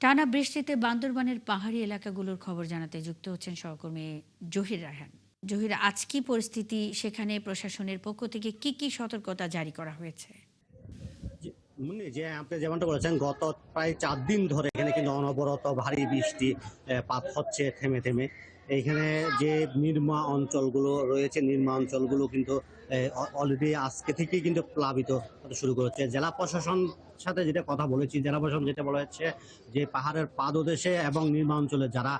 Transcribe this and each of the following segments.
টানা বৃষ্টিতে বান্দরবানের পাহাড়ি এলাকাগুলোর খবর জানাতে যুক্ত হচ্ছেন সহকর্মী জহির রায়হান। জহির, আজ কি পরিস্থিতি সেখানে? প্রশাসনের পক্ষ থেকে কি সতর্কতা জারি করা হয়েছে? মুন্নি, যে আপনি যেমনটা বলেছেন, গত প্রায় 4 দিন ধরে এখানে কিন্তু অনবরত ভারী বৃষ্টি পাত হচ্ছে থেমে থেমে। এইখানে যে নির্মা অঞ্চলগুলো রয়েছে, নির্মা অঞ্চলগুলো কিন্তু অলরেডি আজকে থেকেই কিন্তু প্লাবিত হতে শুরু করেছে। জেলা প্রশাসন সাথে যেটা কথা বলেছি, জেলা প্রশাসন যেটা বলা হচ্ছে যে পাহাড়ের পাদদেশে এবং নির্মা অঞ্চলে যারা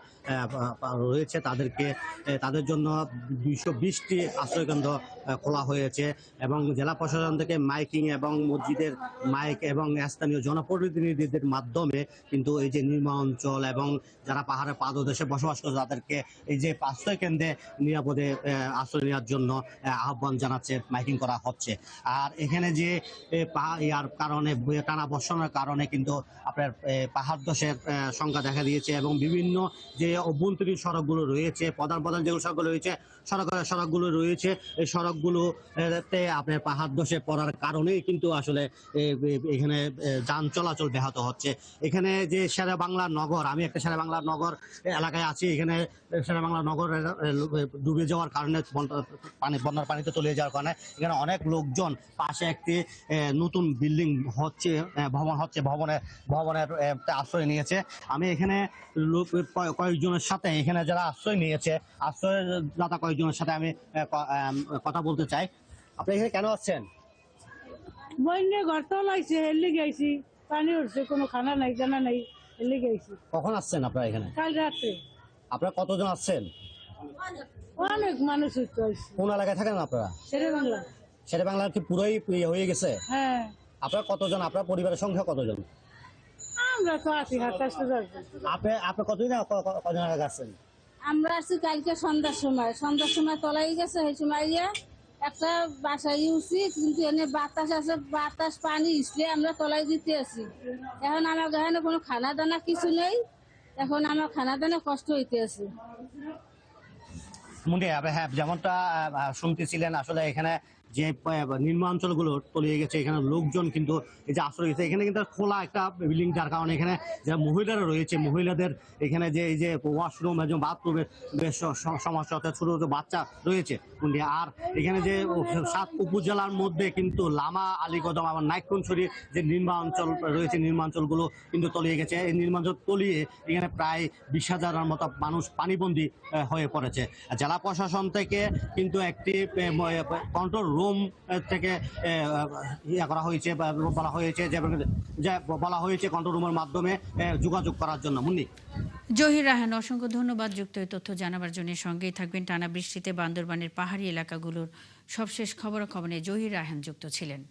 রয়েছে তাদেরকে তাদের জন্য 220টি আশ্রয়কেন্দ্র খোলা হয়েছে এবং জেলা প্রশাসন থেকে মাইকিং এবং মসজিদের মাইক এবং স্থানীয় জনপ্রতিনিধিদের মাধ্যমে কিন্তু এই যে নির্মা অঞ্চল এবং যারা পাহাড়ের পাদদেশে বসবাস করে তাদেরকে এই যে আশ্রয় কেন্দ্রে নিরাপদে আশ্রয় নেওয়ার জন্য আহ্বান জানাচ্ছে, মাইকিং করা হচ্ছে। আর এখানে যে ইয়ার কারণে টানা বর্ষণের কারণে কিন্তু আপনার পাহাড় ধসের সংখ্যা দেখা দিয়েছে এবং বিভিন্ন যে অভ্যন্তরীণ সড়কগুলো রয়েছে, প্রধান প্রধান যেগুলো সড়কগুলো রয়েছে, সড়কগুলো রয়েছে, এই সড়কগুলোতে আপনার পাহাড় ধসে পড়ার কারণেই কিন্তু আসলে এখানে যান চলাচল ব্যাহত হচ্ছে। এখানে যে শেরে বাংলা নগর, আমি একটা শেরে বাংলা নগর এলাকায় আছি। এখানে শেরে বাংলা নগর ডুবে যাওয়ার কারণে, বন্যার পানিতে তলিয়ে যাওয়ার কারণে এখানে অনেক লোকজন, পাশে একটি নতুন বিল্ডিং হচ্ছে, ভবন হচ্ছে, ভবনের আশ্রয় নিয়েছে। আমি এখানে কয়েকজনের সাথে, এখানে যারা আশ্রয় নিয়েছে, আশ্রয়দাতা কয়েকজনের সাথে আমি কথা বলতে চাই। আপনি এখানে কেন আসছেন? বন্যে ঘর তো লাইছে, এলি গেছি, পানি উঠছে, কোনো খানা নাই, জানা নাই, এলি গেছি। কখন আসছেন আপনারা এখানে? কাল রাতে। আপনারা কতজন আসছেন? অনেক মানুষ হচ্ছে। কোন এলাকায় থাকেন আপনারা? শেরে বাংলা। শেরে বাংলার কি পুরোই হয়ে গেছে? হ্যাঁ। আপনারা কতজন? আপনার পরিবারের সংখ্যা কতজন? আমরা তো আছি, হাতাশে যাচ্ছি। আপনি কতদিন কজন আগে আসছেন? আমরা আসছি কালকে সন্ধ্যার সময় তলাই গেছে। সেই সময় একটা বাসায় উচিত, কিন্তু এনে বাতাস আছে, বাতাস পানি ইসলে আমরা তলাই দিতে আছি। এখন আমার এখানে কোনো খানা দানা কিছু নেই, এখন আমার খানা দানা কষ্ট হইতে আছে। মুন্ডি, হ্যাঁ, যেমনটা শুনতেছিলেন, আসলে এখানে যে নিম্ন অঞ্চলগুলো তলিয়ে গেছে, এখানে লোকজন কিন্তু এই যে আশ্রয় গেছে, এখানে কিন্তু খোলা একটা বিল্ডিং, যার কারণে এখানে যারা মহিলারা রয়েছে, মহিলাদের এখানে যে এই যে ওয়াশরুম এবং বাথরুমের বেশ সমস্যা হচ্ছে, ছোট ছোট বাচ্চা রয়েছে। আর এখানে যে 7 উপজেলার মধ্যে কিন্তু লামা, আলীকদম, আবার নাইক্ষুনছড়ি যে নির্মা অঞ্চল রয়েছে, নির্মা অঞ্চলগুলো কিন্তু তলিয়ে গেছে। এই নির্মা অঞ্চল তলিয়ে এখানে প্রায় 20,000-এর মতো মানুষ পানিবন্দী হয়ে পড়েছে। জেলা প্রশাসন থেকে কিন্তু একটি কন্ট্রোল রুম থেকে করা হয়েছে, বলা হয়েছে কন্ট্রোল রুমের মাধ্যমে যোগাযোগ করার জন্য। মুন্নি। জহির রায়হান, অসংখ্য ধন্যবাদ যুক্ত এই তথ্য জানাবার জন্য। সঙ্গেই থাকবেন। টানা বৃষ্টিতে বান্দরবানের পাহাড়ি এলাকাগুলোর সবশেষ খবরাখবর নিয়ে জহির রায়হান যুক্ত ছিলেন।